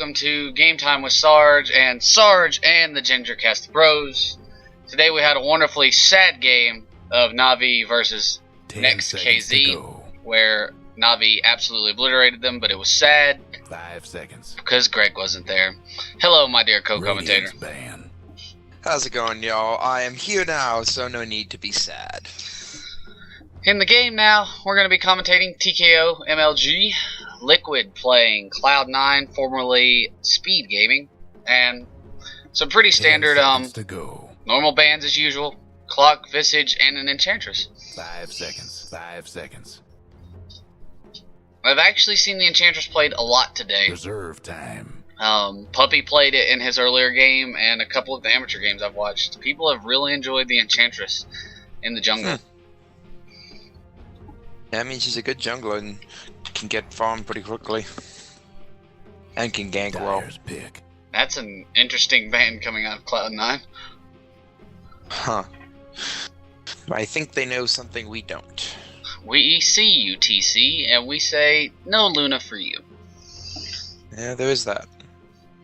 welcome to Game Time with Sarge and the Gingercast Bros. Today we had a wonderfully sad game of Navi versus Next KZ, where Navi absolutely obliterated them, but it was sad 5 seconds because Greg wasn't there. Hello, my dear co-commentator. How's it going, y'all? I am here now, so no need to be sad. In the game now, we're going to be commentating T.K.O, MLG, Liquid playing Cloud9, formerly Speed Gaming, and some pretty standard normal bans as usual, Clock, Visage, and an Enchantress. 5 seconds. 5 seconds. I've actually seen the Enchantress played a lot today. Reserve time. Puppy played it in his earlier game, and a couple of the amateur games I've watched. People have really enjoyed the Enchantress in the jungle. Yeah, I mean, she's a good jungler and can get farmed pretty quickly. And can gank well. Pick. That's an interesting ban coming out of Cloud9. Huh. I think they know something we don't. We see you, TC, and we say, no Luna for you. Yeah, there is that.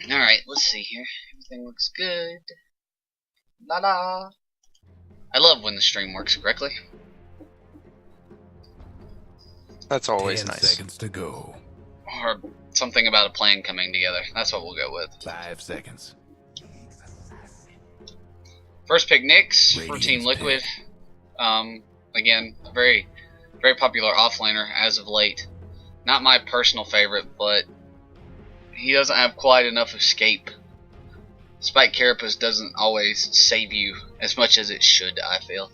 Alright, let's see here. Everything looks good. La-la. I love when the stream works correctly. That's always 10 nice. seconds to go. Or something about a plan coming together. That's what we'll go with. 5 seconds. First pick Nyx for Radiant's Team Liquid. pick. Again, a very popular offlaner as of late. Not my personal favorite, but he doesn't have quite enough escape. Spike Carapace doesn't always save you as much as it should, I feel.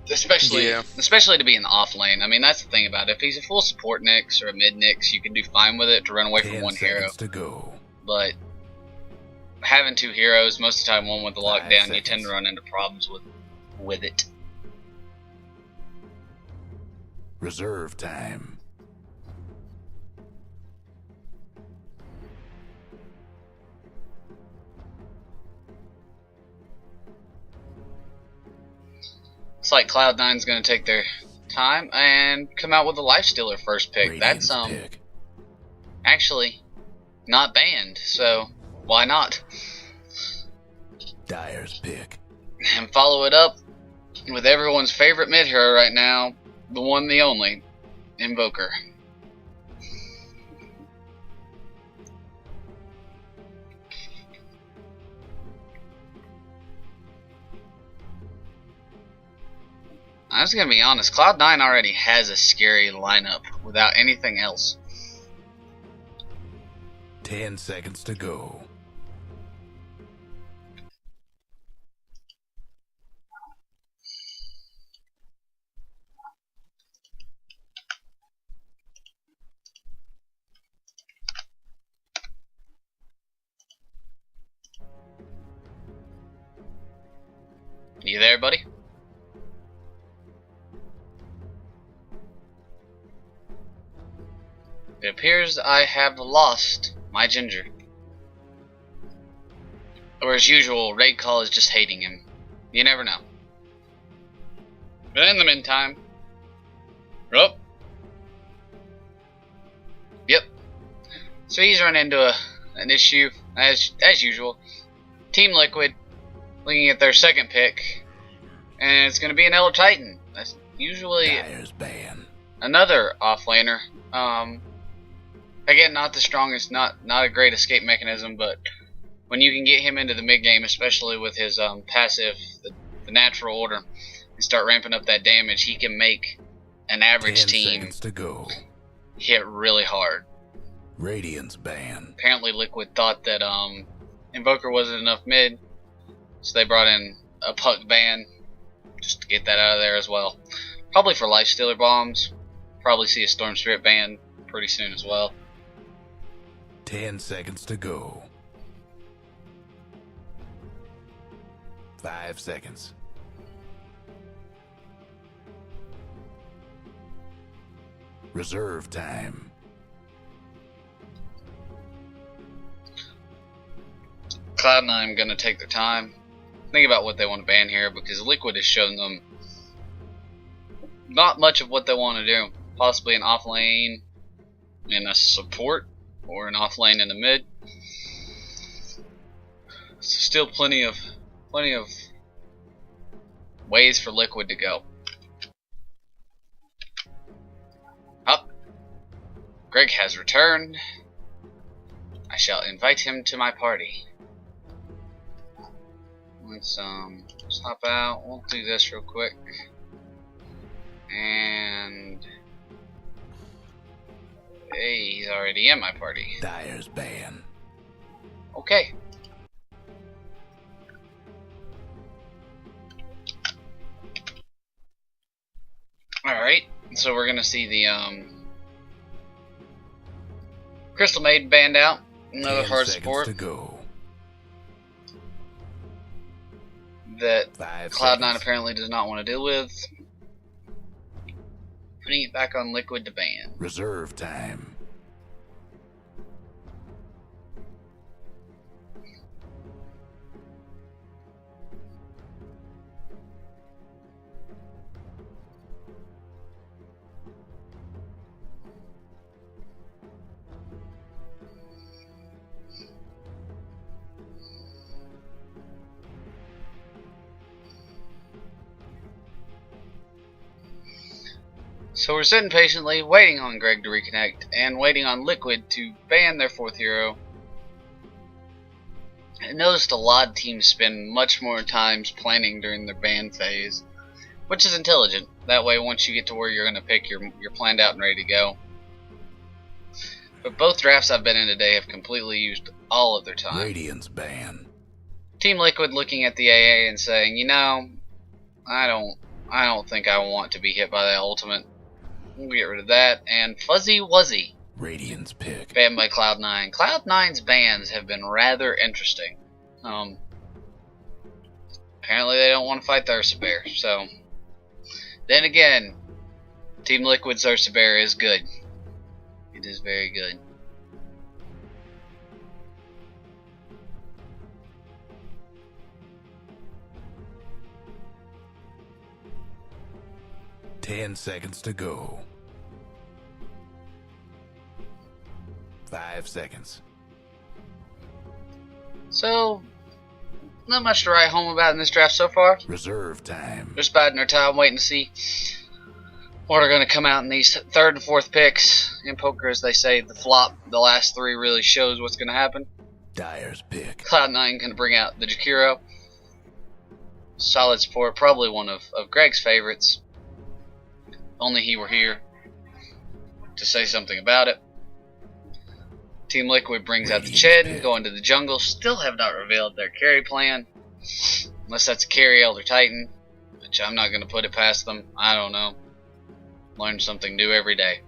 Especially to be an off lane. I mean, that's the thing about it. If he's a full support Nyx or a mid Nyx, you can do fine with it to run away from one hero. To go. But having two heroes, most of the time one with the 5 lockdown, you seconds. tend to run into problems with it. Reserve time. Looks like Cloud9's going to take their time and come out with a Lifestealer first pick. Radiant's That's pick. actually not banned, so why not? Dyer's pick. And follow it up with everyone's favorite mid hero right now, the one, the only, Invoker. I was gonna be honest, Cloud9 already has a scary lineup without anything else. 10 seconds to go. You there, buddy? It appears I have lost my Ginger. Or as usual, Raid Call is just hating him. You never know. But in the meantime... Oh. Yep. So he's run into an issue, as usual. Team Liquid, looking at their second pick. And it's going to be an Elder Titan. That's usually Dyer's ban. another offlaner. Again, not the strongest, not a great escape mechanism, but when you can get him into the mid game, especially with his passive, the natural order, and start ramping up that damage, he can make an average 10 team seconds to go. hit really hard. Radiant's ban. Apparently, Liquid thought that Invoker wasn't enough mid, so they brought in a Puck ban just to get that out of there as well. Probably for Lifestealer bombs. Probably see a Storm Spirit ban pretty soon as well. 10 seconds to go. 5 seconds. Reserve time. Cloud9 going to take their time, think about what they want to ban here, because Liquid has shown them not much of what they want to do. Possibly an off lane, in a support or an off lane in the mid. Still plenty of ways for Liquid to go. Up. Greg has returned. I shall invite him to my party. Let's hop out. We'll do this real quick. And hey, he's already in my party. Dyer's ban. Okay. Alright, so we're gonna see the Crystal Maiden banned out. Another 10 hard seconds support to go. that 5 Cloud9 seconds. apparently does not want to deal with. Putting it back on Liquid to ban. Reserve time. So we're sitting patiently, waiting on Greg to reconnect, and waiting on Liquid to ban their 4th hero. I noticed a lot of teams spend much more times planning during their ban phase, which is intelligent. That way, once you get to where you're going to pick, you're planned out and ready to go. But both drafts I've been in today have completely used all of their time. Radiant's ban. Team Liquid looking at the AA and saying, you know, I don't think I want to be hit by that ultimate. We'll get rid of that. And Fuzzy Wuzzy Radiant's pick. banned by Cloud9. Cloud9's bans have been rather interesting. Apparently they don't want to fight Thirst Bear. So then again, Team Liquid's Thirst Bear is good. It is very good. Ten seconds to go. 5 seconds. So, not much to write home about in this draft so far. Reserve time. Just biding our time, waiting to see what are going to come out in these 3rd and 4th picks. In poker, as they say, the flop, the last 3 really shows what's going to happen. Dyer's pick. Cloud9 going to bring out the T.K.O. Solid support, probably one of Greg's favorites. Only he were here to say something about it. Team Liquid brings out the Ched, going to the jungle. Still have not revealed their carry plan. Unless that's a carry Elder Titan, which I'm not going to put it past them. I don't know. Learn something new every day.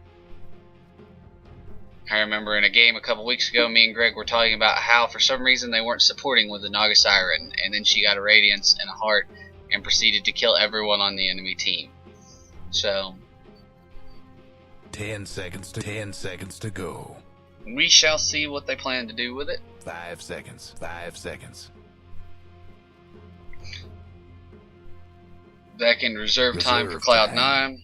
I remember in a game a couple weeks ago, me and Greg were talking about how for some reason they weren't supporting with the Naga Siren, and then she got a Radiance and a Heart and proceeded to kill everyone on the enemy team. So 10 seconds to go. we shall see what they plan to do with it. 5 seconds. 5 seconds. Back in reserve time for Cloud9.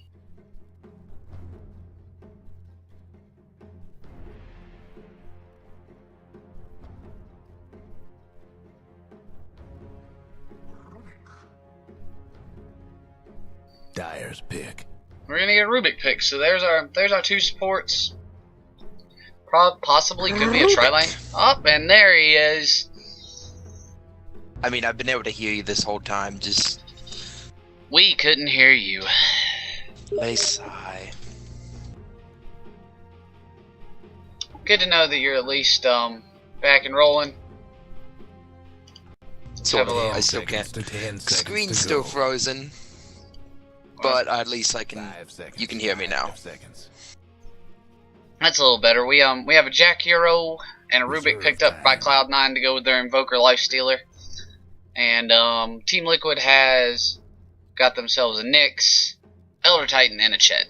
Dyer's pick. We're gonna get a Rubik pick, so there's our 2 supports. Possibly could be a tri-lane. Oh, and there he is. I mean, I've been able to hear you this whole time. Just We couldn't hear you. I sigh. Good to know that you're at least back and rolling. So Have a little- I still can't. 10 seconds Screen's to still go. frozen, but at least I can. 5 seconds. You can hear me now. 5 seconds. That's a little better. We have a Jack Hero and a Rubik Reserve picked up by time. Cloud9 to go with their Invoker Lifestealer. And Team Liquid has got themselves a Nyx, Elder Titan, and a Ched.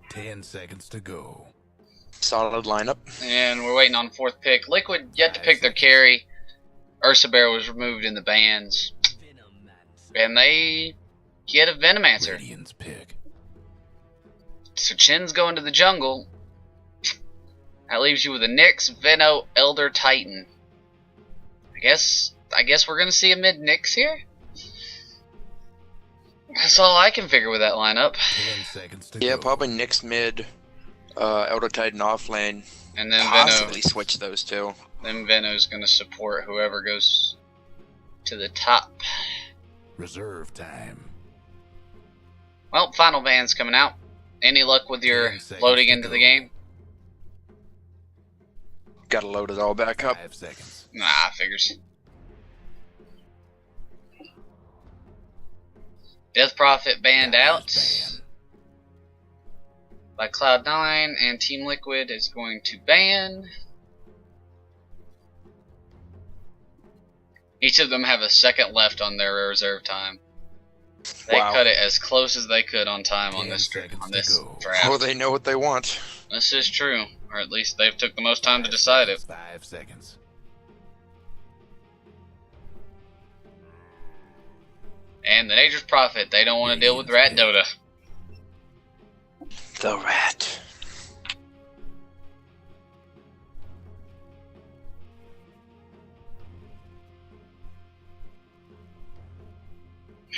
10 seconds to go. Solid lineup. And we're waiting on the 4th pick. Liquid yet to pick their carry. Ursa Bear was removed in the bans. And they get a Venomancer. Radiant's pick. So Chin's going to the jungle. That leaves you with a Nyx, Veno, Elder, Titan. I guess we're gonna see a mid Nyx here. That's all I can figure with that lineup. 10 seconds to Yeah, go. probably Nyx mid, Elder Titan off lane. And then Possibly switch those two. Then Veno's gonna support whoever goes to the top. Reserve time. Well, final ban's coming out. Any luck with your 10 seconds loading to into the go. game? Gotta load it all back up. 5 seconds. Nah, figures. Death Prophet banned out Ban. by Cloud9, and Team Liquid is going to ban. Each of them have a second left on their reserve time. They Wow. cut it as close as they could on time on 10 this seconds to go. draft. Oh, they know what they want. This is true, or at least they've took the most time to decide it. 5 seconds. And the Nature's Prophet, they don't want to deal with Rat Dota. The rat.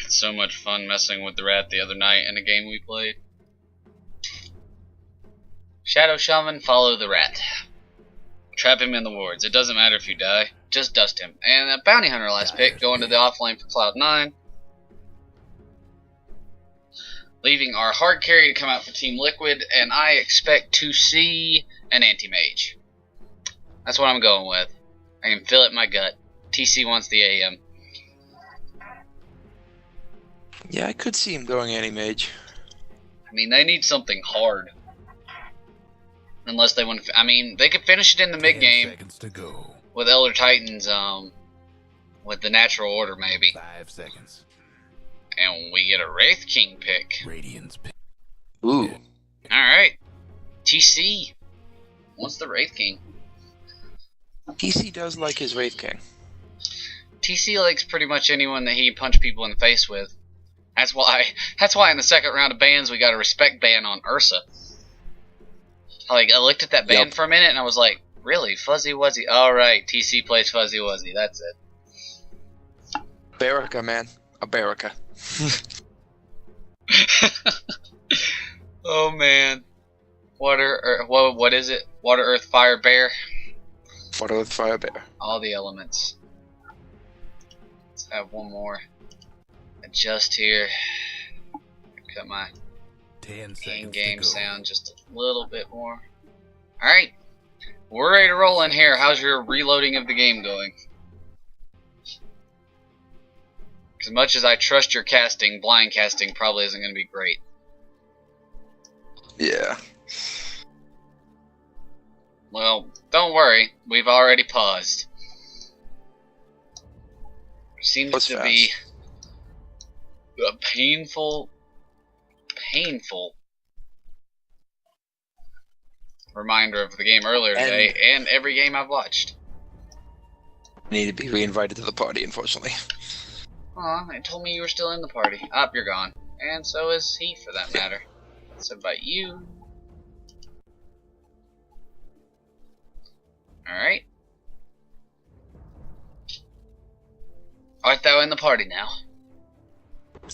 Had so much fun messing with the rat the other night in a game we played. Shadow Shaman, follow the rat. Trap him in the wards. It doesn't matter if you die, just dust him. And a Bounty Hunter last pick, going to the offlane for Cloud9. Leaving our hard carry to come out for Team Liquid, and I expect to see an anti-mage. That's what I'm going with. I can feel it in my gut. TC wants the AM. Yeah, I could see him going anti-mage. I mean, they need something hard. Unless they want to... I mean, they could finish it in the 10 mid-game seconds to go. with Elder Titans, with the natural order, maybe. 5 seconds. And we get a Wraith King pick. Radiant's pick. Ooh. Alright. TC wants the Wraith King. TC does like his Wraith King. TC likes pretty much anyone that he can punch people in the face with. That's why in the second round of bans we got a respect ban on Ursa. I looked at that ban Yep. for a minute and I was like, really? Fuzzy Wuzzy? Alright, TC plays Fuzzy Wuzzy, that's it. Baraka, man. A Baraka. Oh man. What is it? Water, Earth, Fire, Bear? Water with Fire Bear. All the elements. Let's have one more. Adjust here. Cut my 10 seconds in-game to go. sound just a little bit more. Alright. We're ready to roll in here. How's your reloading of the game going? As much as I trust your casting, blind casting probably isn't going to be great. Yeah. Well, don't worry. We've already paused. There seems What's to be a painful reminder of the game earlier today and every game I've watched. Need to be reinvited to the party, unfortunately. Aw, it told me you were still in the party. Up, you're gone. And so is he, for that matter. So about you. Alright. Art thou in the party now?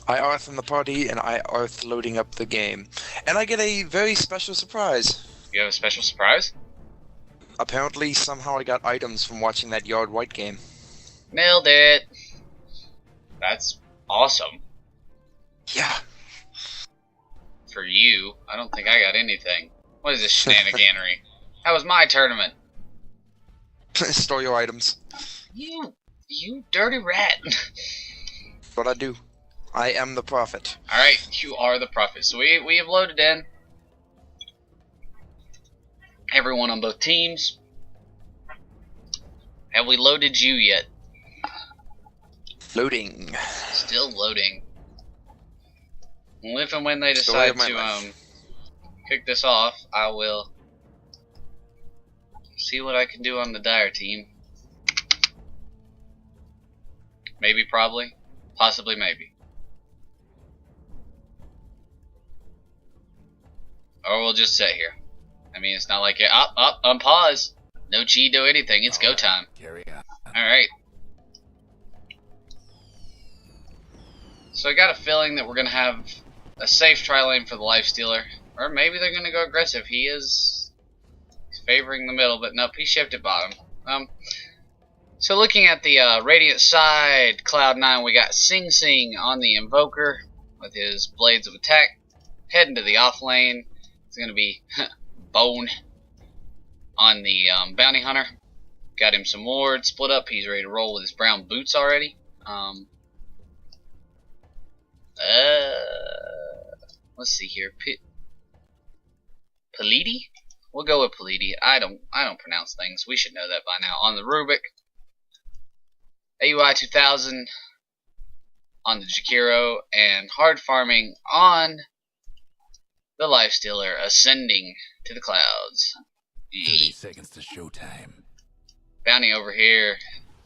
I arth in the party, and I arth loading up the game. And I get a very special surprise. You have a special surprise? Apparently, somehow I got items from watching that Yard White game. Nailed it. That's awesome. Yeah. For you, I don't think I got anything. What is this shenaniganery? That was my tournament. Store your items. You dirty rat. What I do. I am the prophet. Alright, you are the prophet. So we have loaded in everyone on both teams. Have we loaded you yet? Loading. Still loading. Well, if and when they Story decide of my to life. kick this off, I will see what I can do on the Dire team. Maybe, probably, possibly, maybe. or we'll just sit here. I mean, it's not like it. Up, unpause. No cheat, no anything. It's go time. Carry on. Alright. So I got a feeling that we're going to have a safe try lane for the Lifestealer. Or maybe they're going to go aggressive. He's favoring the middle, but nope, he shifted bottom. So looking at the Radiant side, Cloud9, we got Sing Sing on the Invoker with his Blades of Attack. Heading to the off lane. It's going to be Bone on the Bounty Hunter. Got him some wards, split up. He's ready to roll with his brown boots already. Let's see here. Politi? We'll go with Politi. I don't pronounce things. We should know that by now. On the Rubik, AUI 2000 on the Jakiro, and hard farming on the Lifestealer, ascending to the clouds. 30 seconds to showtime. Bounty over here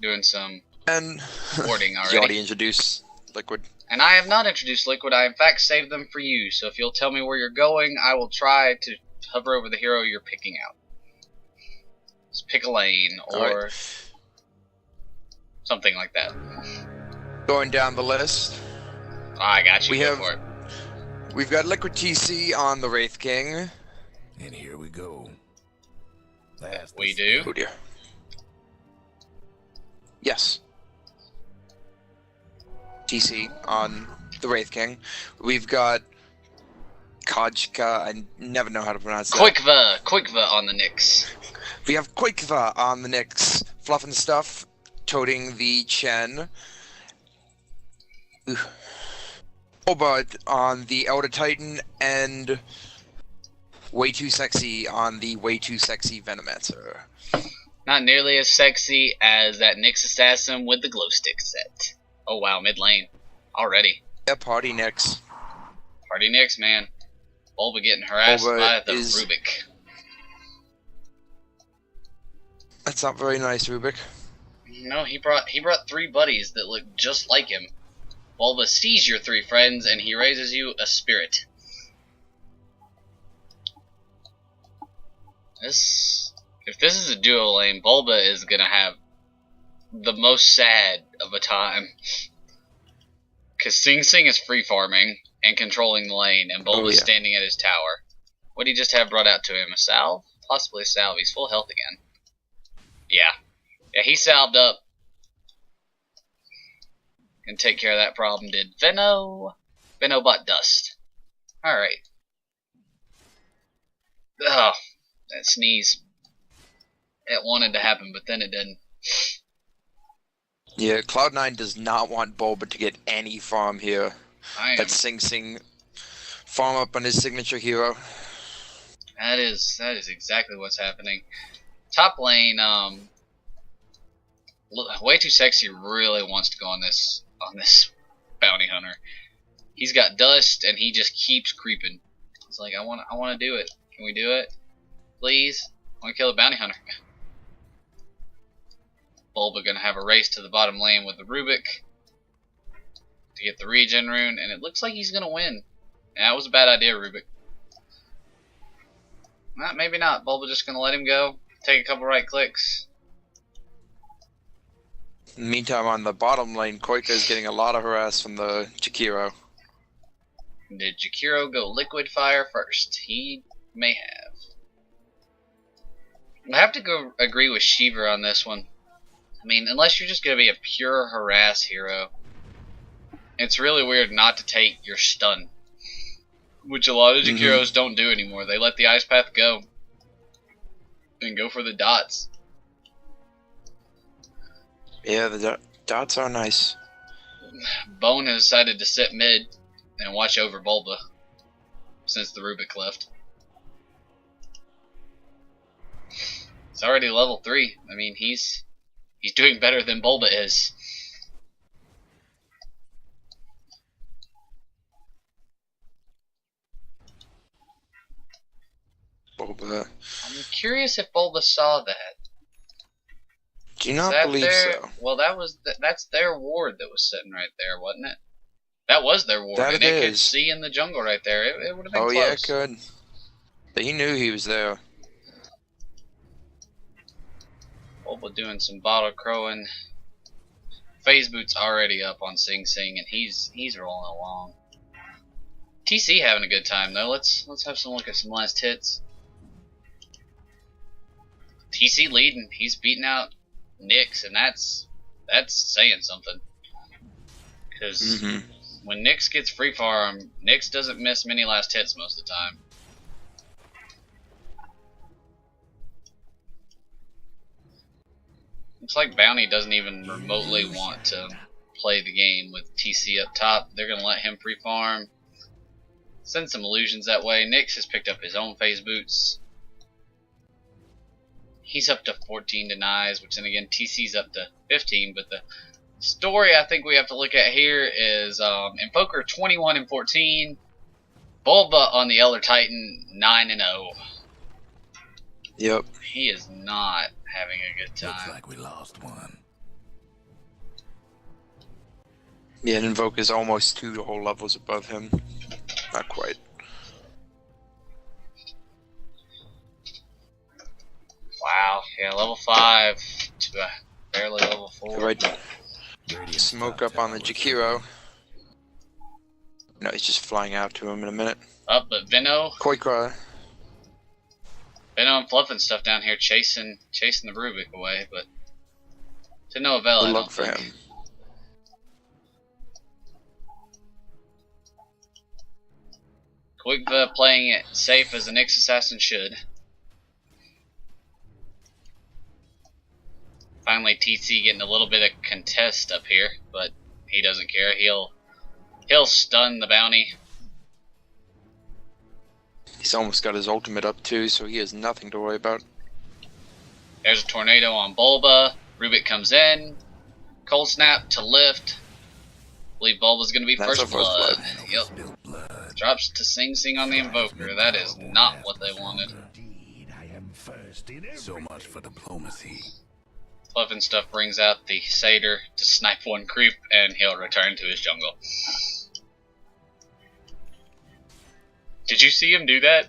doing some And warding you already. already introduced Liquid. And I have not introduced Liquid. I in fact saved them for you. So if you'll tell me where you're going, I will try to hover over the hero you're picking out. Just pick a lane or something like that. Going down the list, I got you. We Go have- for it. we've got Liquid TC on the Wraith King. And here we go. Last We do. Oh dear. Yes. TC on the Wraith King. We've got Kajka. I never know how to pronounce that. Quickva on the Nyx. We have Quickva on the Nyx. Fluffing stuff. Toting the Chen. Obud on the Elder Titan. And Way Too Sexy on the Way Too Sexy Venomancer. Not nearly as sexy as that Nyx assassin with the glow stick set. Oh wow, mid lane already. Yeah, party Nyx. Party Nyx, man. Bulba getting harassed Bulba by the is- Rubik. That's not very nice, Rubik. No, he brought 3 buddies that look just like him. Bulba sees your 3 friends and he raises you a spirit. If this is a duo lane, Bulba is gonna have the most sad of a time. Cause Sing Sing is free farming and controlling the lane, and Bulba's standing at his tower. What did he just have brought out to him? A salve? Possibly a salve. He's full health again. Yeah, he salved up. Can take care of that problem. Did Veno bought dust. Alright. Oh, that sneeze. It wanted to happen, but then it didn't. Yeah, Cloud9 does not want Bulba to get any farm here. I am. Let Sing Sing farm up on his signature hero. That is exactly what's happening. Top lane, Way Too Sexy really wants to go on this bounty hunter. He's got dust and he just keeps creeping. He's like, I want to do it. Can we do it? Please? I want to kill the bounty hunter. Bulba gonna have a race to the bottom lane with the Rubik to get the regen rune, and it looks like he's gonna win. Yeah, that was a bad idea, Rubik. Maybe not. Bulba just gonna let him go. Take a couple right clicks. Meantime, on the bottom lane, Koika is getting a lot of harass from the Jakiro. Did Jakiro go liquid fire first? He may have. I have to go agree with Shiva on this one. I mean, unless you're just going to be a pure harass hero, it's really weird not to take your stun. Which a lot of Jakiros don't do anymore. They let the ice path go. And go for the dots. Yeah, the dots are nice. Bone has decided to sit mid and watch over Bulba. Since the Rubik left. It's already level 3. I mean, he's doing better than Bulba is. Bulba. I'm curious if Bulba saw that. Do Is not that believe their, so. Well, that's their ward that was sitting right there, wasn't it? That was their ward, That and it it could is. see in the jungle right there. It would have been Oh close. yeah, it could. He knew he was there. Bulba doing some bottle crowing. Phase Boot's already up on Sing Sing, and he's rolling along. TC having a good time though. Let's have some look at some last hits. TC leading. He's beating out Nyx, and that's saying something. Because when Nyx gets free farm, Nyx doesn't miss many last hits most of the time. Looks like Bounty doesn't even remotely want to play the game with TC up top. They're going to let him free farm. Send some illusions that way. Nyx has picked up his own phase boots. He's up to 14 denies, which then again TC's up to 15. But the story I think we have to look at here is Invoker 21 and 14. Bulba on the Elder Titan 9 and 0. Yep. He is not having a good time. Looks like we lost one. Yeah, and Invoke is almost 2 whole levels above him. Not quite. Wow, yeah, level 5 to barely level 4. Right. Smoke up on the T.K.O. No, he's just flying out to him in a minute. Up, but Veno and Fluff and stuff down here chasing the Rubik away, but to no avail. Good luck for him. Quickva playing it safe as a Nyx assassin should. Finally, TC getting a little bit of contest up here, but he doesn't care. He'll stun the bounty. He's almost got his ultimate up too, so he has nothing to worry about. There's a tornado on Bulba. Rubik comes in. Cold snap to lift. I believe Bulba's going to be first blood. Yep. Drops to Sing Sing on the Invoker. That is not what they wanted. So much for diplomacy. Fluff and stuff brings out the Satyr to snipe one creep, and he'll return to his jungle. Did you see him do that?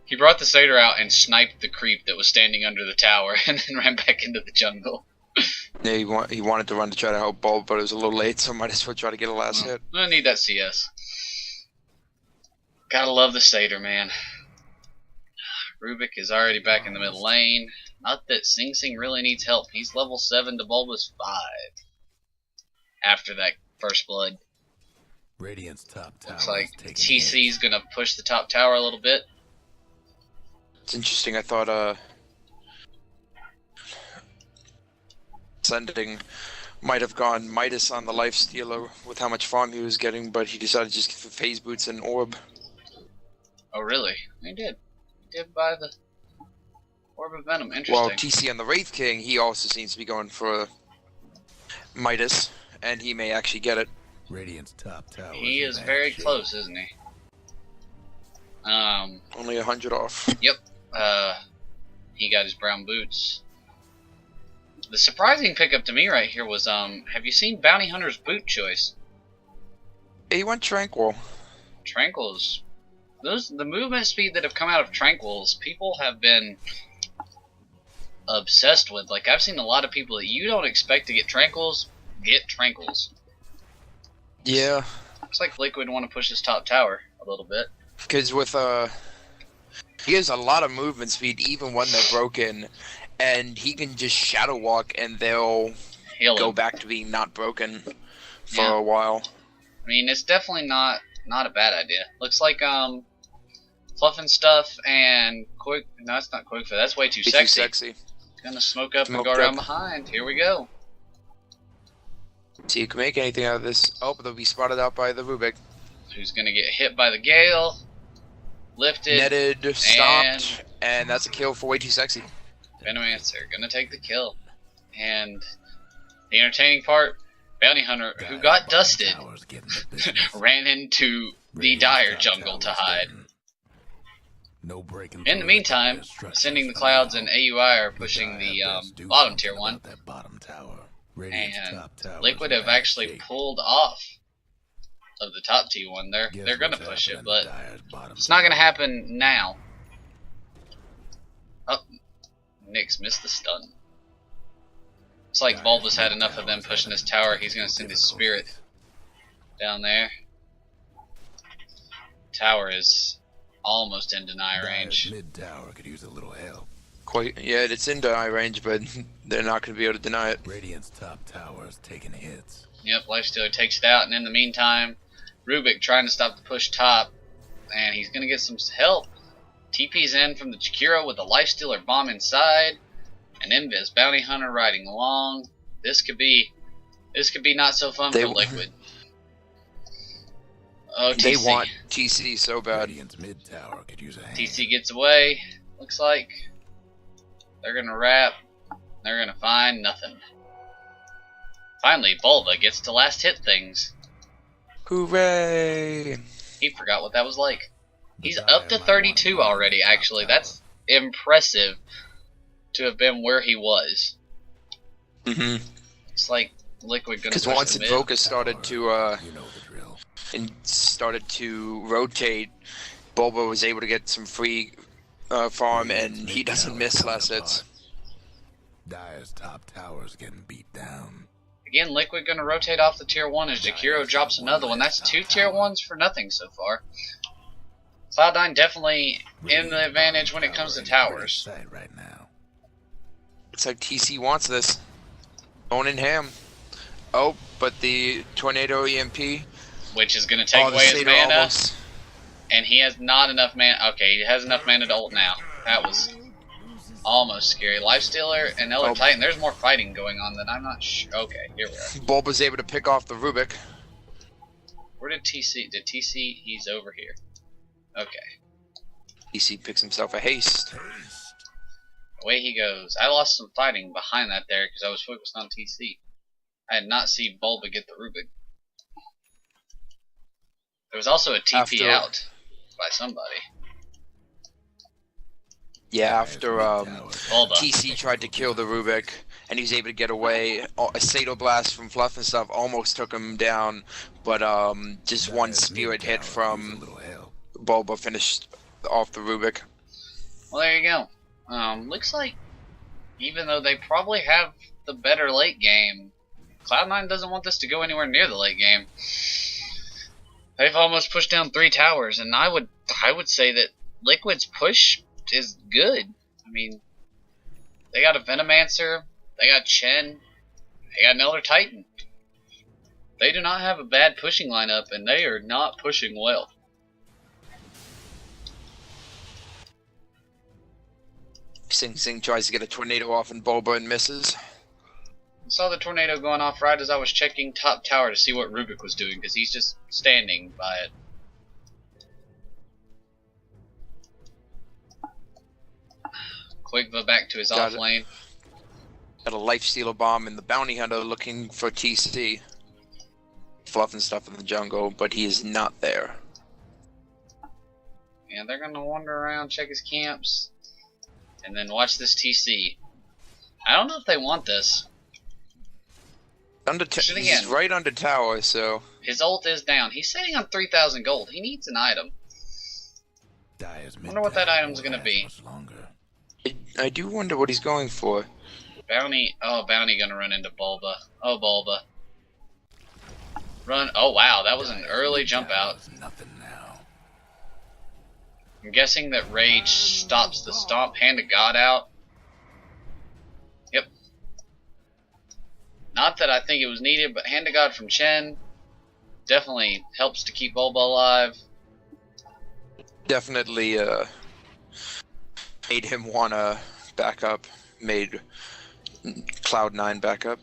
He brought the Satyr out and sniped the creep that was standing under the tower, and then ran back into the jungle. Yeah, he wanted to run to try to help Bulb, but it was a little late, so might as well try to get a last hit. I need that CS. Gotta love the Satyr, man. Rubik is already back in the middle lane. Not that Sing Sing really needs help. He's level 7 to Bulba's 5. After that first blood. Radiant's top tower. Looks like TC's gonna push the top tower a little bit. It's interesting. I thought Sending might have gone Midas on the lifestealer with how much farm he was getting, but he decided to just give the phase boots and orb. Oh really? He did. He did buy the Orb of Venom. Interesting. Well, TC on the Wraith King, he also seems to be going for Midas, and he may actually get it. Radiant's top tower. He is very close, isn't he? Only 100 off. Yep. He got his brown boots. The surprising pickup to me right here was have you seen Bounty Hunter's boot choice? He went Tranquil. Tranquils. The movement speed that have come out of Tranquils, people have been obsessed with. Like, I've seen a lot of people that you don't expect to get Tranquils, get Tranquils. Yeah. Looks like Liquid want to push his top tower a little bit. Because with he has a lot of movement speed even when they're broken, and he can just shadow walk and they'll go back to being not broken for a while. I mean, it's definitely not a bad idea. Looks like Fluff and Stuff and Quick. No, that's not Quick. That's way too sexy. Gonna smoke up and go around behind. Here we go. See, you can make anything out of this. Oh, but they'll be spotted out by the Rubik. Who's gonna get hit by the Gale? Lifted. Netted, stopped, and that's a kill for way too sexy. Venomancer gonna take the kill. And the entertaining part, Bounty Hunter, who got dusted, ran into the Dire jungle to hide. In the meantime, Ascending the Clouds and AUI are pushing the bottom tier one. And Liquid have actually pulled off of the top T1. They're gonna push it, but it's not gonna happen now. Oh, Nyx missed the stun. It's like Bulba's had enough of them pushing this tower. He's gonna send his spirit down there. Tower is almost in deny range. Mid tower could use a little help. Quite, yeah, it's in deny range, but they're not going to be able to deny it. Radiant's top tower is taking hits. Yep, Lifestealer takes it out, and in the meantime, Rubik trying to stop the push top, and he's going to get some help. TP's in from the T.K.O with the Lifestealer bomb inside, and Invis Bounty Hunter riding along. This could be not so fun for Liquid. Oh, TC. They want TC so bad. Radiant's mid tower could use a hand. TC gets away. Looks like they're gonna wrap. They're gonna find nothing. Finally, Bulba gets to last hit things. Hooray! He forgot what that was like. He's up to 32 already, actually. That's impressive to have been where he was. Mm-hmm. It's like Liquid gonna push because once the mid. Invoker started to You know the drill. and started to rotate, Bulba was able to get some free farm, and he doesn't miss last hits. Dire's top tower's getting beat down. Again, Liquid gonna rotate off the tier 1 as T.K.O drops another one. That's 2 tier 1s for nothing so far. Cloud9 definitely in the advantage when it comes to towers. Right now. Looks like TC wants this. Going in ham. Oh, but the Tornado EMP. Which is going to take away his mana. Almost. And he has not enough mana. Okay, he has enough mana to ult now. That was almost scary. Lifestealer and Elder Titan. There's more fighting going on than I'm not sure. Okay, here we are. Bulba's able to pick off the Rubik. Where did TC? Did TC? He's over here. Okay. TC picks himself a haste. Away he goes. I lost some fighting behind that there because I was focused on TC. I did not see Bulba get the Rubik. There was also a TP out by somebody. Yeah, after Bulba. TC tried to kill the Rubik, and he was able to get away. A Sato Blast from Fluff and stuff almost took him down, but just one Spirit hit from Bulba finished off the Rubik. Well, there you go. Looks like even though they probably have the better late game, Cloud9 doesn't want this to go anywhere near the late game. They've almost pushed down 3 towers, and I would say that Liquid's push is good. I mean, they got a Venomancer, they got Chen, they got an Elder Titan. They do not have a bad pushing lineup, and they are not pushing well. Sing Sing tries to get a tornado off and Bulba and misses. I saw the tornado going off right as I was checking top tower to see what Rubik was doing, because he's just standing by it. Quigva back to his off lane. Got a Lifestealer bomb and the Bounty Hunter looking for TC. Fluff and stuff in the jungle, but he is not there. Yeah, they're gonna wander around, check his camps, and then watch this TC. I don't know if they want this. He's right under tower, so... His ult is down. He's sitting on 3,000 gold. He needs an item. I wonder what that item's gonna be. I do wonder what he's going for. Bounty. Oh, Bounty gonna run into Bulba. Oh, Bulba. Run. Oh, wow. That was an early jump out. I'm guessing that Rage stops the stomp. Hand of God out. Yep. Not that I think it was needed, but Hand of God from Chen definitely helps to keep Bulba alive. Definitely made him want to back up. Made Cloud9 back up.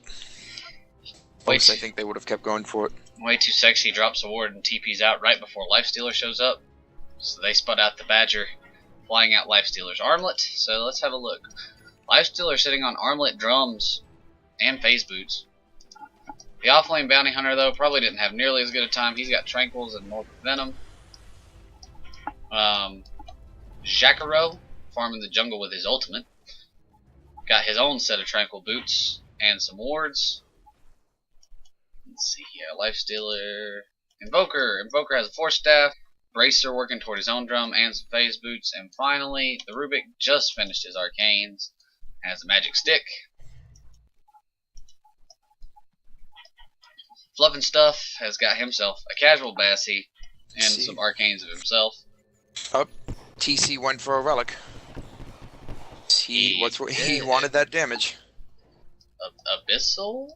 Most, I think they would have kept going for it. Way too sexy. Drops a ward and TP's out right before Lifestealer shows up. So they spot out the Badger, flying out Lifestealer's Armlet. So let's have a look. Lifestealer sitting on Armlet drums and phase boots. The offlane Bounty Hunter, though, probably didn't have nearly as good a time. He's got Tranquils and more Venom. Jakiro, farming the jungle with his ultimate. Got his own set of Tranquil boots and some wards. Let's see here. Lifestealer Invoker. Invoker has a Force Staff. Bracer working toward his own drum and some phase boots. And finally, the Rubik just finished his arcanes. Has a magic stick. Fluff and Stuff has got himself a casual Bassie and some arcanes of himself. Up, TC went for a relic. He wanted that damage. Abyssal?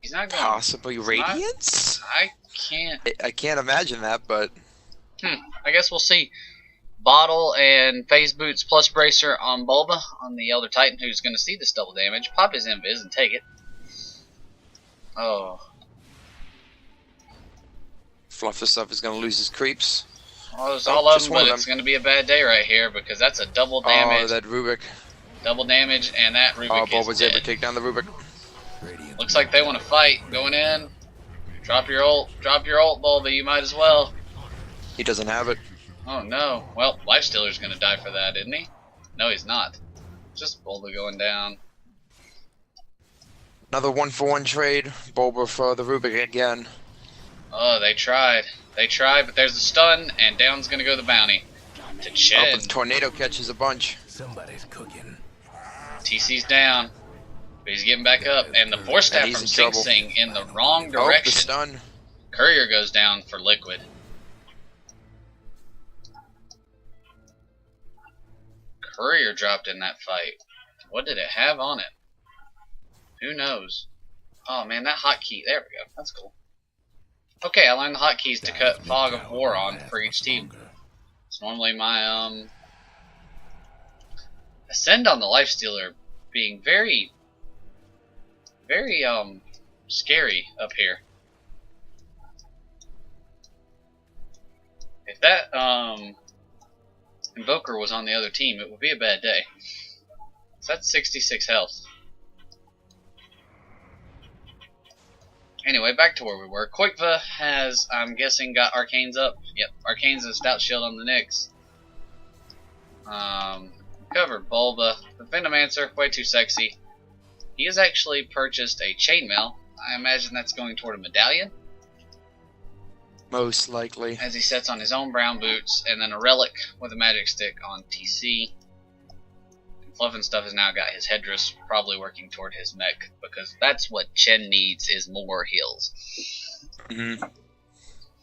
He's not going. Possibly Radiance? I can't imagine that, but I guess we'll see. Bottle and phase boots plus bracer on Bulba on the Elder Titan, who's going to see this double damage. Pop his invis and take it. Oh. Fluff and Stuff is going to lose his creeps. Oh, it's all of them, but it's going to be a bad day right here because that's a double damage. Oh, that Rubik. Double damage, and that Rubik Bulba's is dead. able to take down the Rubik. Looks like they want to fight. Going in. Drop your ult, Bulba. You might as well. He doesn't have it. Oh no. Well, Lifestealer's going to die for that, isn't he? No, he's not. Just Bulba going down. Another 1-for-1 trade. Bulba for the Rubik again. Oh, they tried. They tried, but there's a stun, and down's going to go the bounty. To Chen. The tornado catches a bunch. Somebody's cooking. TC's down. But he's getting back up, and the Force Staff from Sing Sing in the wrong direction. The stun. Courier goes down for Liquid. Courier dropped in that fight. What did it have on it? Who knows? Oh man, that hotkey. There we go. That's cool. Okay, I learned the hotkeys to cut Fog of War on for each team. It's normally my Ascend on the Lifestealer being very scary up here. If that Invoker was on the other team, it would be a bad day. So that's 66 health. Anyway, back to where we were. Koikva has, I'm guessing, got Arcanes up. Yep, Arcanes and Stout Shield on the Nyx. Covered Bulba. The Venomancer, way too sexy. He has actually purchased a chainmail. I imagine that's going toward a medallion. Most likely. As he sets on his own brown boots, and then a relic with a magic stick on TC. And Fluff and Stuff has now got his headdress, probably working toward his mech, because that's what Chen needs, is more heals.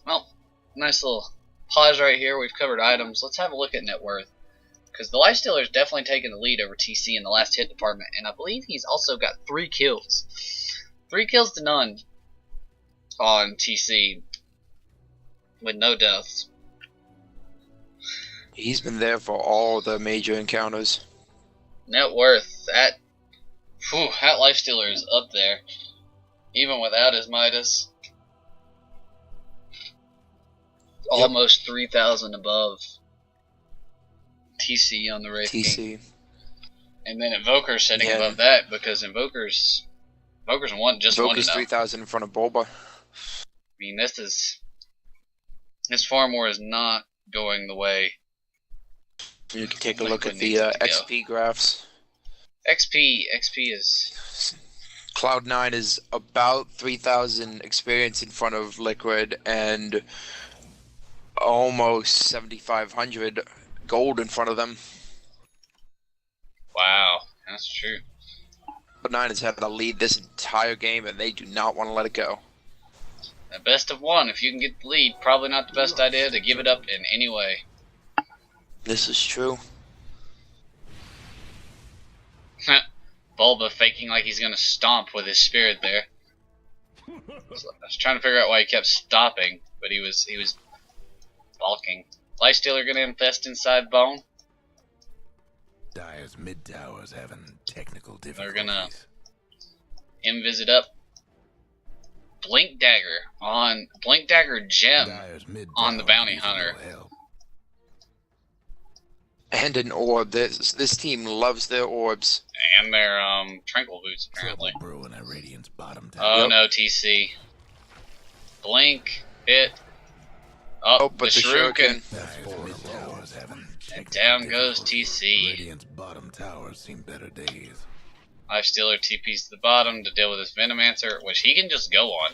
Well, nice little pause right here. We've covered items. Let's have a look at net worth. Because the Lifestealer is definitely taking the lead over TC in the last hit department, and I believe he's also got 3 kills. 3 kills to none on TC, with no deaths. He's been there for all the major encounters. Net worth, that Lifestealer is up there, even without his Midas. Almost 3,000 above TC on the Wraith King. And then Invoker's sitting above that because Invoker's won just one. Invoker's 3,000 in front of Bulba. I mean, this farm war is not going the way. You can take a look at the XP graphs. XP is. Cloud9 is about 3,000 experience in front of Liquid and almost 7,500 gold in front of them. Wow, that's true. Cloud9 has had the lead this entire game, and they do not want to let it go. A best of one. If you can get the lead, probably not the best idea to give it up in any way. This is true. Bulba faking like he's gonna stomp with his spirit there. I was trying to figure out why he kept stopping, but he was balking. Lifestealer gonna infest inside Bone. Dyer's mid tower's having technical difficulties. They're gonna invis it up. Blink Dagger gem on the Bounty Hunter. And an orb. This team loves their orbs. And their tranquil boots apparently. Brewing at Radiant's bottom tower. Oh no, TC. Blink, hit. Oh, but the Shuriken. And down goes TC. Radiant's bottom tower's seen better days. Lifestealer TP's to the bottom to deal with his Venomancer, which he can just go on.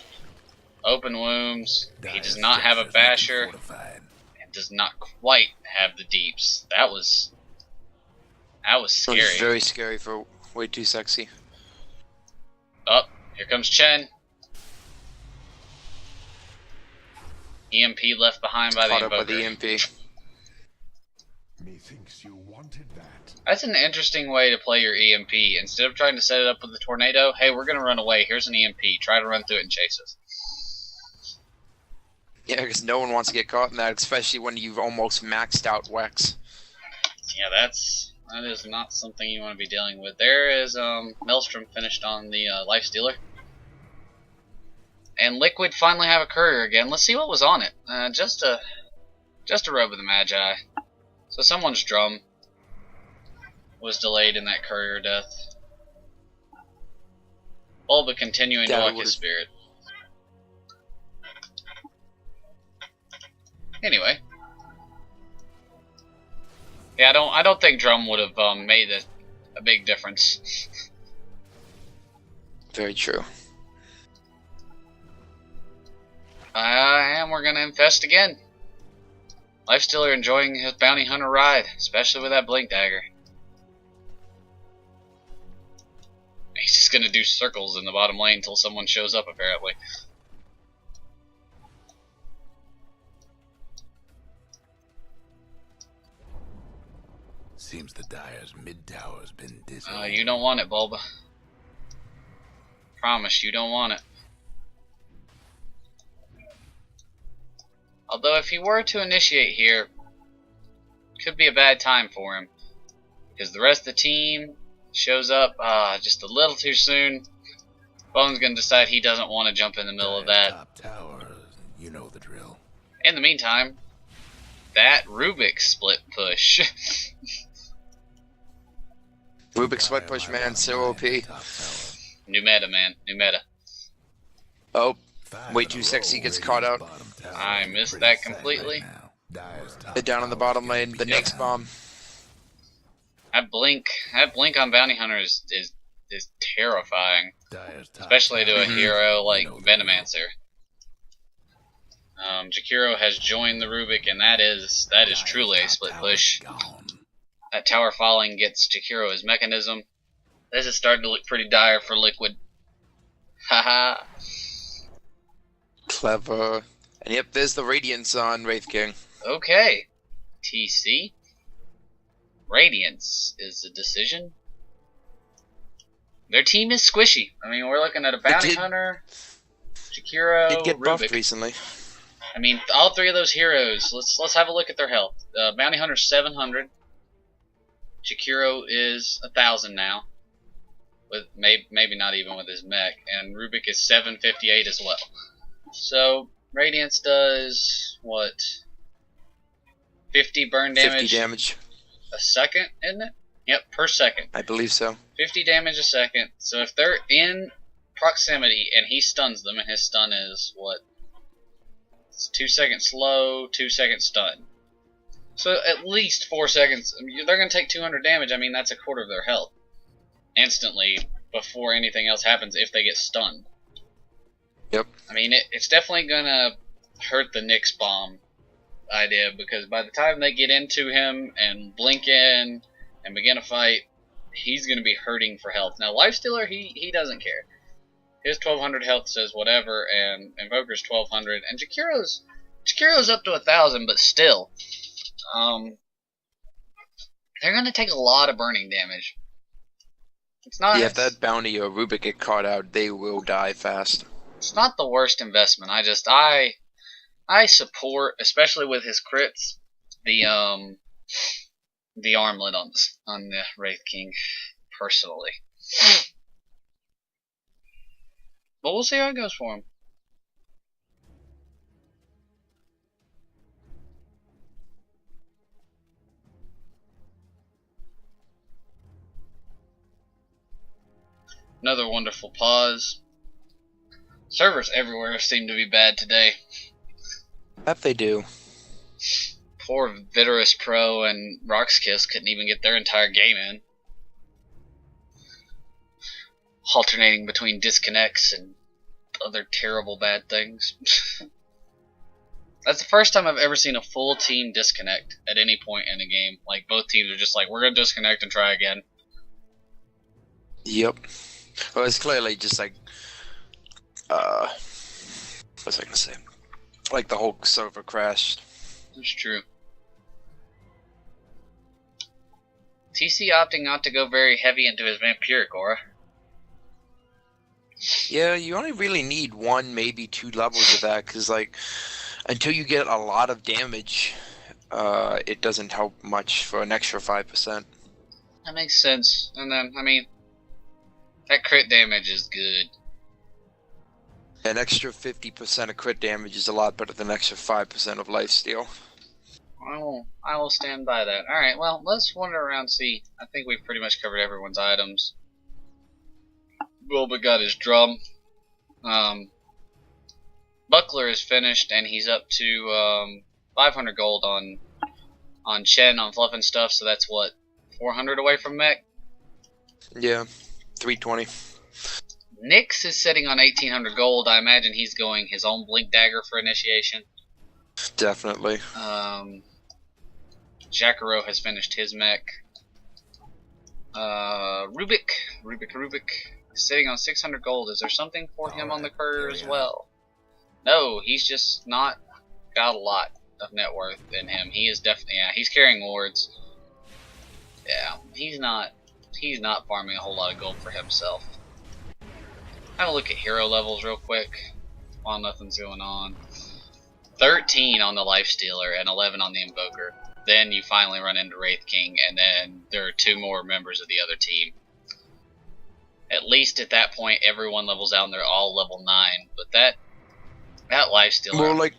Open wounds. He does not have a basher. And does not quite have the deeps. That was scary. That was very scary for way too sexy. Oh, here comes Chen. EMP left behind by the Invoker. Caught up by the EMP. Methinks you wanted that. That's an interesting way to play your EMP. Instead of trying to set it up with the tornado, hey, we're going to run away. Here's an EMP. Try to run through it and chase us. Yeah, because no one wants to get caught in that, especially when you've almost maxed out Wex. Yeah, that is not something you want to be dealing with. There is Maelstrom finished on the Life Stealer. And Liquid finally have a courier again. Let's see what was on it. Just a Robe of the Magi. So someone's drum was delayed in that courier death. Bulba continuing to walk his spirit. Anyway. Yeah, I don't think drum would have made a big difference. Very true. And we're gonna infest again. Lifestealer enjoying his bounty hunter ride, especially with that blink dagger. He's just gonna do circles in the bottom lane until someone shows up, apparently. Seems the Dire's mid tower's been dizzy. You don't want it, Bulba. Promise you don't want it. Although if he were to initiate here, could be a bad time for him. Because the rest of the team shows up just a little too soon. Bone's going to decide he doesn't want to jump in the middle of that. Top tower, you know the drill. In the meantime, that Rubik split push. Rubik split push, man, so OP. New meta, man. New meta. Oh, way too sexy gets caught out. I missed that completely. They're down on the bottom lane. The next bomb. That blink on Bounty Hunter is terrifying, especially to a hero like Venomancer. Jakiro has joined the Rubik, and that is truly a split push. That tower falling gets Jakiro his mechanism. This is starting to look pretty dire for Liquid. Haha. Clever. And yep, there's the Radiance on Wraith King. Okay. TC. Radiance is the decision. Their team is squishy. I mean, we're looking at a Bounty Hunter, Jakiro, Did get buffed Rubik. recently. I mean, all three of those heroes. Let's have a look at their health. Bounty Hunter's 700. Jakiro is 1,000 now, with maybe not even with his mech, and Rubik is 758 as well. So Radiance does what? 50 burn damage. 50 damage. A second, isn't it? Yep, per second. I believe so. 50 damage a second. So if they're in proximity and he stuns them, and his stun is what? It's 2 seconds slow, 2 seconds stun. So at least 4 seconds. I mean, they're going to take 200 damage. I mean, that's a quarter of their health. Instantly, before anything else happens, if they get stunned. Yep. I mean, it's definitely going to hurt the Nyx bomb idea, because by the time they get into him and blink in and begin a fight, he's going to be hurting for health. Now, Lifestealer, he doesn't care. His 1200 health says whatever, and Invoker's 1200, and Jakiro's up to 1,000, but still, they're going to take a lot of burning damage. It's not. Yeah, if that bounty or Rubik get caught out, they will die fast. It's not the worst investment. I support, especially with his crits, the armlet on the Wraith King, personally. But we'll see how it goes for him. Another wonderful pause. Servers everywhere seem to be bad today. That they do. Poor Vitorus Pro and Roxkiss couldn't even get their entire game in. Alternating between disconnects and other terrible bad things. That's the first time I've ever seen a full team disconnect at any point in a game. Like, both teams are just like, we're going to disconnect and try again. Yep. Well, it's clearly just like, what was I going to say? Like the whole server crashed. That's true. TC opting not to go very heavy into his vampiric aura. Yeah, you only really need 1, maybe 2 levels of that, because, like, until you get a lot of damage, it doesn't help much for an extra 5%. That makes sense. And then, I mean, that crit damage is good. An extra 50% of crit damage is a lot better than an extra 5% of lifesteal. I will stand by that. Alright, well, let's wander around and see. I think we've pretty much covered everyone's items. Bulba got his drum. Buckler is finished, and he's up to 500 gold on Chen on fluff and stuff, so that's what, 400 away from mech? Yeah, 320. Nyx is sitting on 1800 gold. I imagine he's going his own blink dagger for initiation. Definitely. Jacaro has finished his mech. Rubik sitting on 600 gold. Is there something for him on the courier as well? No, he's just not got a lot of net worth in him. He is definitely, yeah, he's carrying wards. Yeah, he's not farming a whole lot of gold for himself. Have a look at hero levels real quick while nothing's going on. 13 on the Lifestealer and 11 on the Invoker. Then you finally run into Wraith King, and then there are 2 more members of the other team. At least at that point, everyone levels out and they're all level 9. But that Lifestealer... Well, like,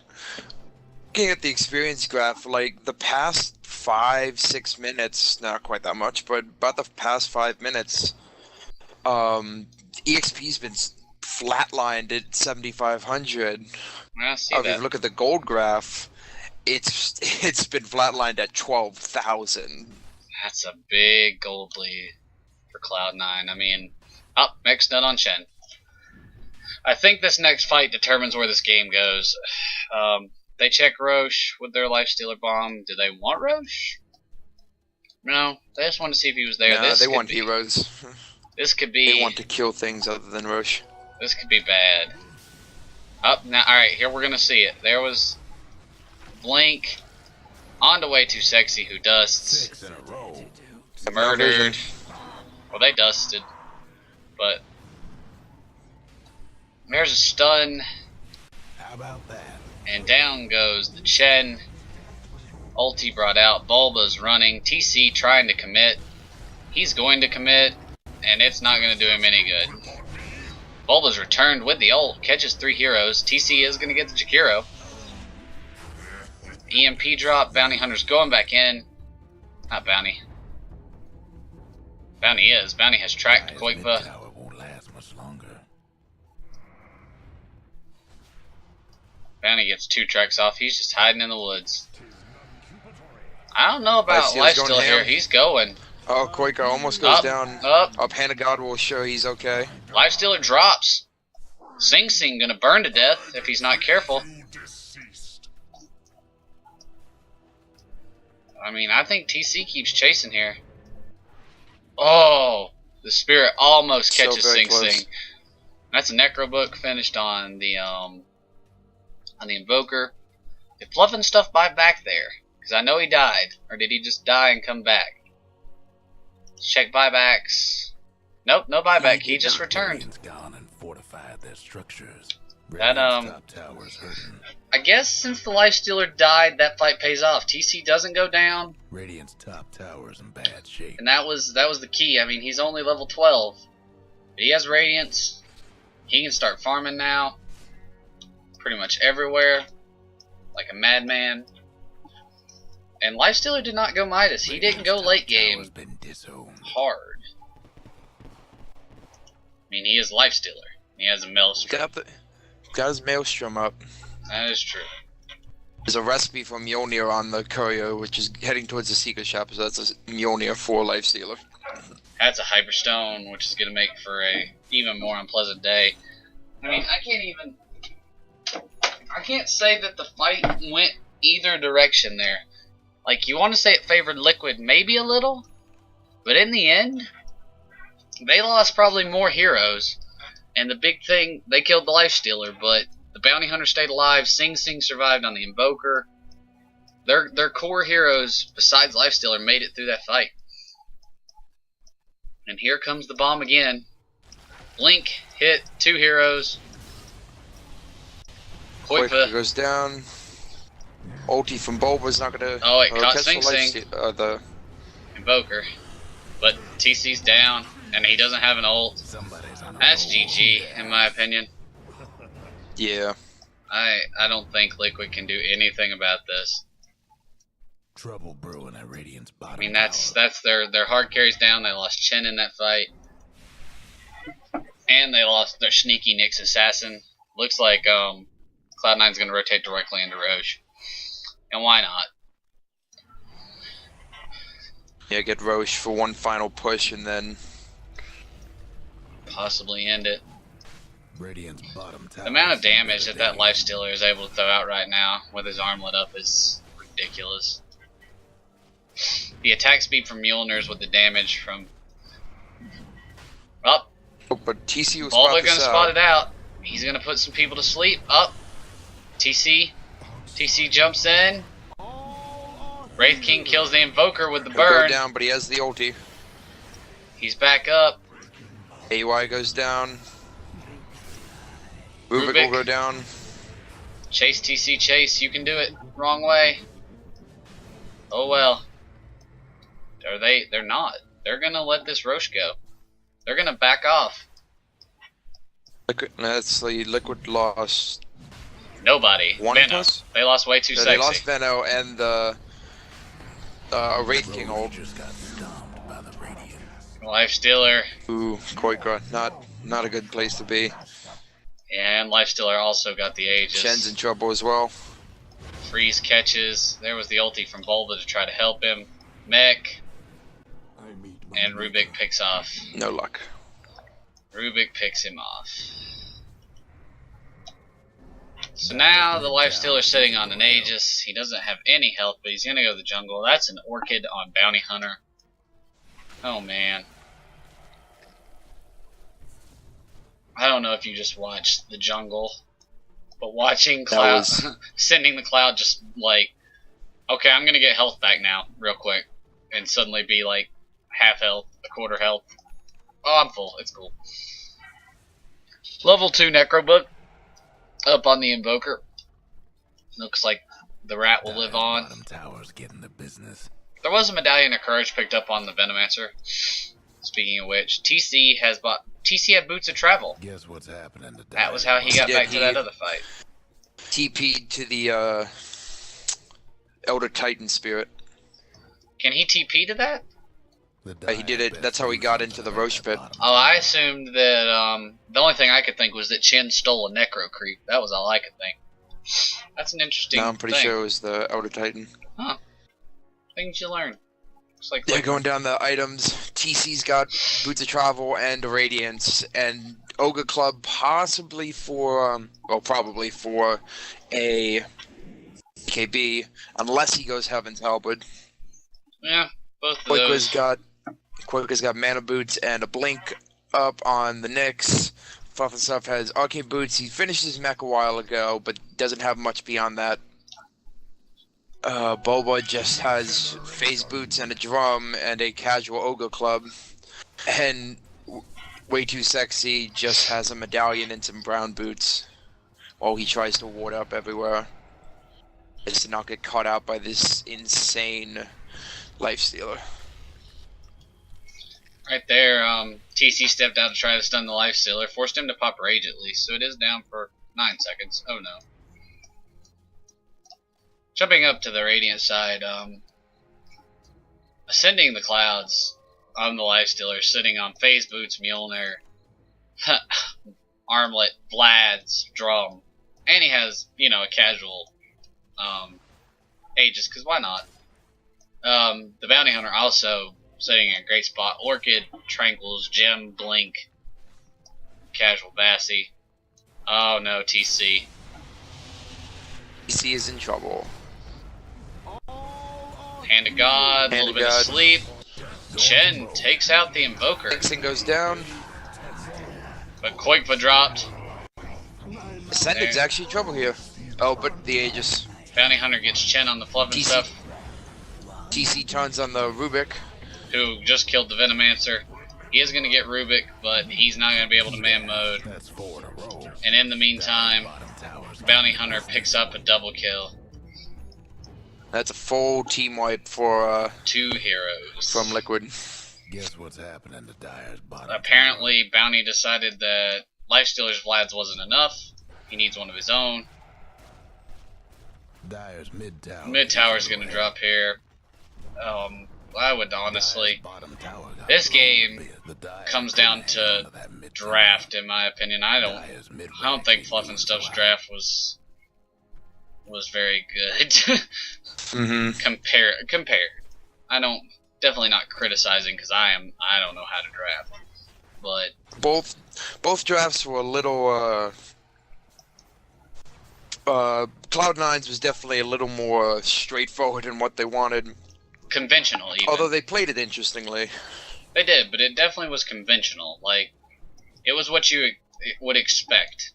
looking at the experience graph, like, the past 5-6 minutes, not quite that much, but about the past 5 minutes, EXP's been flatlined at 7,500. I see If that. you look at the gold graph, it's been flatlined at 12,000. That's a big gold lead for Cloud9. I mean, mech's done on Chen. I think this next fight determines where this game goes. They check Roche with their Lifestealer bomb. Do they want Roche? No, they just want to see if he was there. No, they want heroes. This could be... They want to kill things other than Roche. This could be bad. Now, alright, here we're gonna see it. There was Blink on the way too sexy who dusts. 6 in a row. Murdered. Well, they dusted. But there's a stun. How about that? And down goes the Chen. Ulti brought out. Bulba's running. TC trying to commit. He's going to commit. And it's not going to do him any good. Bulba's returned with the ult. Catches 3 heroes. TC is going to get the Jakiro. EMP drop. Bounty Hunter's going back in. Not Bounty. Bounty is. Bounty has tracked Koikva. Tower won't last much longer. Bounty gets 2 tracks off. He's just hiding in the woods. I don't know about Lifesteal's Lifesteal going here. down. He's going. Oh, Koika almost goes down. Up. Hand of God will show he's okay. Lifestealer drops. Sing Sing gonna burn to death if he's not careful. I mean, I think TC keeps chasing here. Oh, the Spirit almost catches Sing Sing. That's a Necro Book finished on the Invoker. Did Fluff and Stuff buy back there? Because I know he died. Or did he just die and come back? Let's check buybacks. Nope, no buyback. He just returned. Radiant's gone and fortified their structures. That, Top tower's hurting. I guess since the Lifestealer died, that fight pays off. TC doesn't go down. Radiant's top tower's in bad shape. And that was the key. I mean, he's only level 12. But he has Radiance. He can start farming now. Pretty much everywhere. Like a madman. And Lifestealer did not go Midas. He didn't go late game hard. I mean, he is Lifestealer. He has a Maelstrom. Got his Maelstrom up. That is true. There's a recipe for Mjolnir on the courier, which is heading towards the secret shop, so that's a Mjolnir for Lifestealer. That's a Hyperstone, which is going to make for a even more unpleasant day. I mean, I can't say that the fight went either direction there. Like, you want to say it favored Liquid maybe a little, but in the end, they lost probably more heroes. And the big thing, they killed the Lifestealer, but the Bounty Hunter stayed alive. Sing Sing survived on the Invoker. Their core heroes, besides Lifestealer, made it through that fight. And here comes the bomb again. Blink hit 2 heroes. Quickly goes down. Ulti from Bulba's not gonna. Oh, it caught Sing Sing. The Invoker. But TC's down, and he doesn't have an ult. That's GG, in my opinion. Yeah. I don't think Liquid can do anything about this. Trouble brewing at Radiant's bottom. I mean, that's their hard carries down. They lost Chen in that fight, and they lost their sneaky Nyx assassin. Looks like Cloud9's gonna rotate directly into Roche, and why not? Yeah, get Roche for one final push and then possibly end it. Radiant's bottom tower. The amount of damage that Lifestealer is able to throw out right now with his armlet up is ridiculous. The attack speed from Mjolnir's with the damage from up. Oh, but TC was Bulba gonna spot it out. He's gonna put some people to sleep. Up. TC jumps in. Wraith King kills the Invoker with the burn. Go down, but he has the ulti. He's back up. AY goes down. Rubik will go down. Chase TC chase. You can do it. Wrong way. Oh well. They're not. They're gonna let this Roche go. They're gonna back off. That's the Liquid lost. Nobody. Venno. They lost way too sexy. They lost Venno and the Wraith King ult. Lifestealer. Ooh, Koikra. Not a good place to be. And Lifestealer also got the Aegis. Shen's in trouble as well. Freeze catches. There was the ulti from Bulba to try to help him. Mech. And Rubik picks off. No luck. Rubik picks him off. So now the Lifestealer's sitting on an Aegis. He doesn't have any health, but he's going to go to the jungle. That's an Orchid on Bounty Hunter. Oh, man. I don't know if you just watched the jungle, but watching Cloud, sending the Cloud just like, okay, I'm going to get health back now real quick, and suddenly be like half health, a quarter health. Oh, I'm full. It's cool. Level 2 Necrobook up on the Invoker. Looks like the rat will live on. Bottom tower's getting the business. There was a Medallion of Courage picked up on the Venomancer. Speaking of which, TC had Boots of Travel. Guess what's happening today? That was how he got back to that other fight. TP'd to the Elder Titan Spirit. Can he TP to that? He did it. That's how he got into the Roche pit. Oh, I assumed that the only thing I could think was that Chen stole a Necro Creep. That was all I could think. That's an interesting No, I'm pretty sure it was the Elder Titan. Huh. Things you learn. Looks like yeah, going down the items. TC's got Boots of Travel and Radiance, and Ogre Club possibly for, well, probably for a KB, unless he goes Heaven's Halberd. Yeah, both of those. Quaker's got Mana Boots and a Blink up on the Nyx. Fluff and Stuff has Arcane Boots. He finished his mech a while ago, but doesn't have much beyond that. Boba just has Phase Boots and a Drum and a casual Ogre Club. And Way Too Sexy just has a Medallion and some brown boots while he tries to ward up everywhere. Just to not get caught out by this insane Lifestealer. Right there, TC stepped out to try to stun the Lifestealer, forced him to pop Rage at least, so it is down for 9 seconds. Oh no. Jumping up to the Radiant side, ascending the clouds on the Lifestealer, sitting on Phase Boots, Mjolnir, Armlet, Vlad's, Drum, and he has, you know, a casual Aegis, because why not? The Bounty Hunter also sitting in a great spot. Orchid, Tranquils, Gem, Blink, Casual Bassi. Oh no, TC. TC is in trouble. Hand of God, a little bit of sleep. Chen takes out the Invoker. Nixon goes down. But Koikva dropped. Ascendant's actually in trouble here. Oh, but the Aegis. Bounty Hunter gets Chen on the fluff and stuff. TC turns on the Rubik. Who just killed the Venomancer. He is going to get Rubik, but he's not going to be able to man mode. And in the meantime, Bounty Hunter picks up a double kill. That's a full team wipe for 2 heroes from Liquid. Guess what's happening to Dyer's bottom? Apparently, Bounty decided that Lifestealer's Vlad's wasn't enough. He needs one of his own. Dyer's mid tower. Mid tower's going to drop here. I would honestly. This game comes down to draft, in my opinion. I don't think Fluff and Stuff's draft was very good. Compared. I don't, definitely not criticizing because I don't know how to draft. But both drafts were a little Cloud9's was definitely a little more straightforward in what they wanted. Conventional, even. Although they played it interestingly. They did, but it definitely was conventional. Like, it was what you would expect.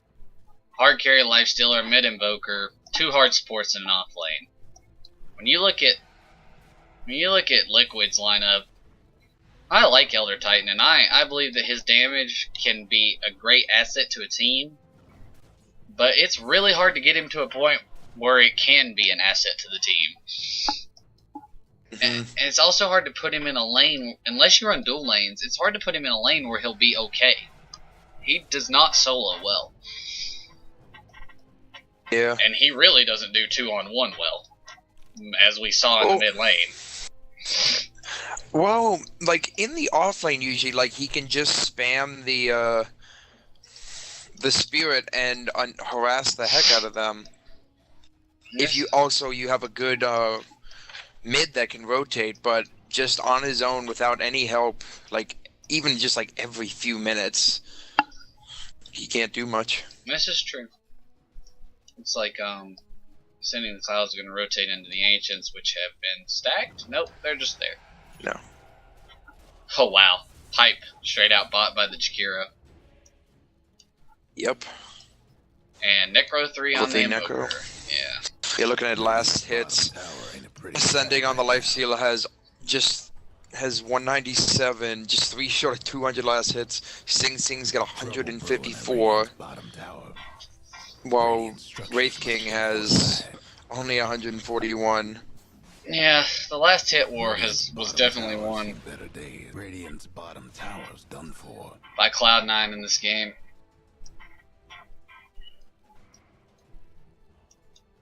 Hard carry, Lifestealer, mid Invoker, 2 hard supports in an off lane. When you look at Liquid's lineup, I like Elder Titan, and I believe that his damage can be a great asset to a team. But it's really hard to get him to a point where it can be an asset to the team. And it's also hard to put him in a lane, unless you run dual lanes, it's hard to put him in a lane where he'll be okay. He does not solo well. Yeah. And he really doesn't do 2-on-1 well, as we saw in the mid lane. Well, like, in the off lane usually, like, he can just spam the spirit and harass the heck out of them. Yes. If you have a good mid that can rotate, but just on his own without any help, like even just like every few minutes, he can't do much. This is true. It's like Sending the Clouds are going to rotate into the Ancients, which have been stacked. Nope, they're just there. No. Oh wow, hype straight out bought by the T.K.O. Yep. And Necro 3 on the Invoker. Yeah. You're looking at last hits. Ascending on the Lifestealer has 197, just 3 short of 200 last hits. Sing Sing's got 154, while Wraith King has only 141. Yeah, the last hit war was definitely won Radiant's bottom tower's done for by Cloud9 in this game.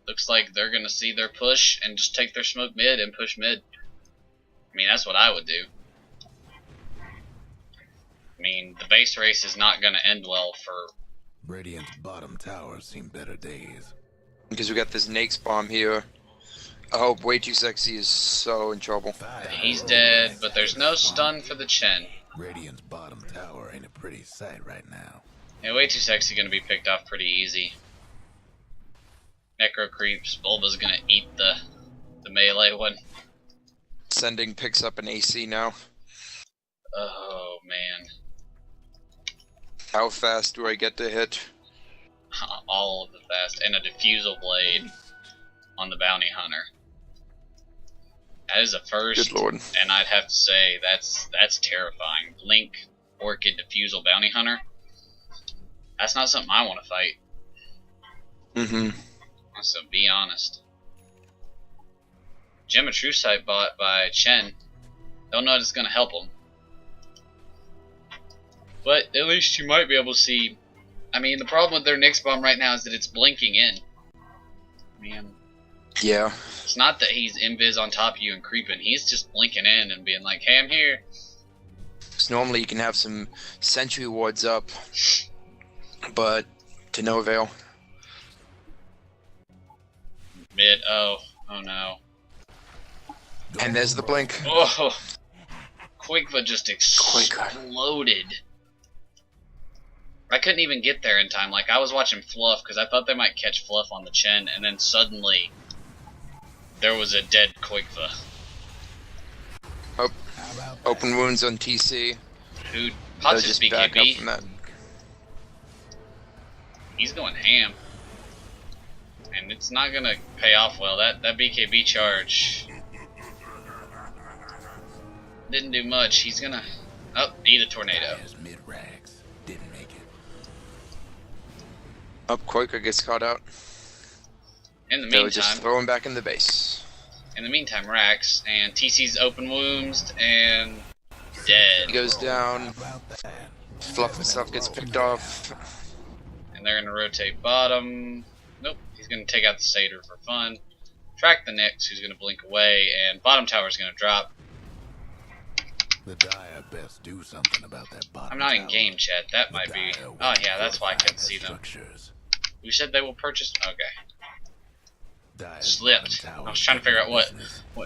Looks like they're going to see their push and just take their smoke mid and push mid. I mean, that's what I would do. I mean, the base race is not going to end well for... Radiant's bottom tower's seen better days. Because we got this Nake's bomb here. I hope Way Too Sexy is so in trouble. He's dead, but there's no stun for the Chen. Radiant's bottom tower ain't a pretty sight right now. Yeah, Way Too Sexy going to be picked off pretty easy. Necro creeps. Bulba's gonna eat the melee one. Sending picks up an AC now. Oh man. How fast do I get to hit? All of the fast. And a diffusal blade on the Bounty Hunter. That is a first. Good lord. And I'd have to say that's terrifying. Blink, Orchid, Diffusal, Bounty Hunter. That's not something I want to fight. So be honest. Gem of True Sight bought by Chen. Don't know if it's going to help him. But at least you might be able to see... I mean, the problem with their Nyx Bomb right now is that it's blinking in. Man. Yeah. It's not that he's invis on top of you and creeping. He's just blinking in and being like, hey, I'm here. Because normally you can have some sentry wards up. But to no avail. Mid, oh no. And there's the blink. Oh, Koikva just exploded. I couldn't even get there in time. Like, I was watching Fluff because I thought they might catch Fluff on the chin, and then suddenly there was a dead Koikva. Oh, open wounds on TC. Who pots his BKB. From that. He's going ham. And it's not going to pay off well. That BKB charge didn't do much. He's going to... Oh, eat a tornado. Didn't make it. Up, Quaker gets caught out. In the They'll meantime... just throw him back in the base. In the meantime, Rax and TC's open wounds and dead. He goes down. Fluff and stuff gets picked off. And they're going to rotate bottom. Nope, he's going to take out the Satyr for fun. Track the Nyx, who's going to blink away, and bottom tower's going to drop. The Dire best do something about that bottom I'm not in tower. game chat. That might be... Oh yeah, that's why I couldn't see them. You said they will purchase... Okay. Slipped. I was trying to figure out what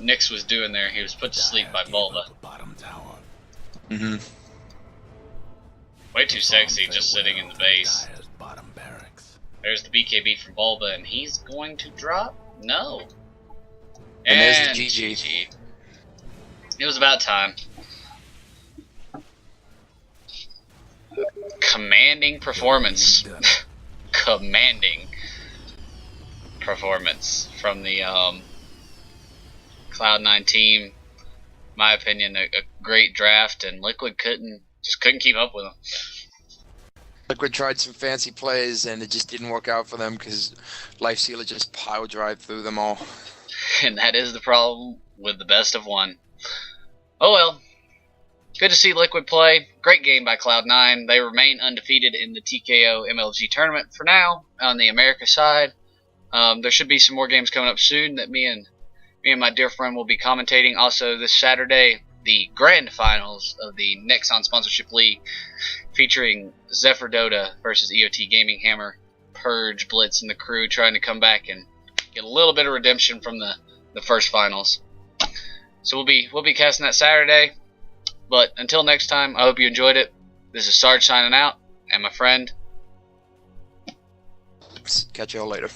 Nyx was doing there. He was put to sleep by Volva. Mm-hmm. Way too sexy just sitting in the base. There's the BKB from Volva, and he's going to drop? No. And there's the GG. It was about time. Commanding performance. Commanding performance from the Cloud9 team. My opinion, a great draft, and Liquid just couldn't keep up with them. Liquid tried some fancy plays, and it just didn't work out for them because Lifestealer just pile drive through them all. And that is the problem with the best of one. Oh well. Good to see Liquid play. Great game by Cloud9. They remain undefeated in the T.K.O. MLG tournament for now on the America side. There should be some more games coming up soon that me and my dear friend will be commentating. Also this Saturday, the grand finals of the Nexon Sponsorship League featuring Zephyr Dota versus EOT Gaming Hammer, Purge, Blitz, and the crew trying to come back and get a little bit of redemption from the first finals. So we'll be casting that Saturday. But until next time, I hope you enjoyed it. This is Sarge signing out, and my friend. Catch y'all later.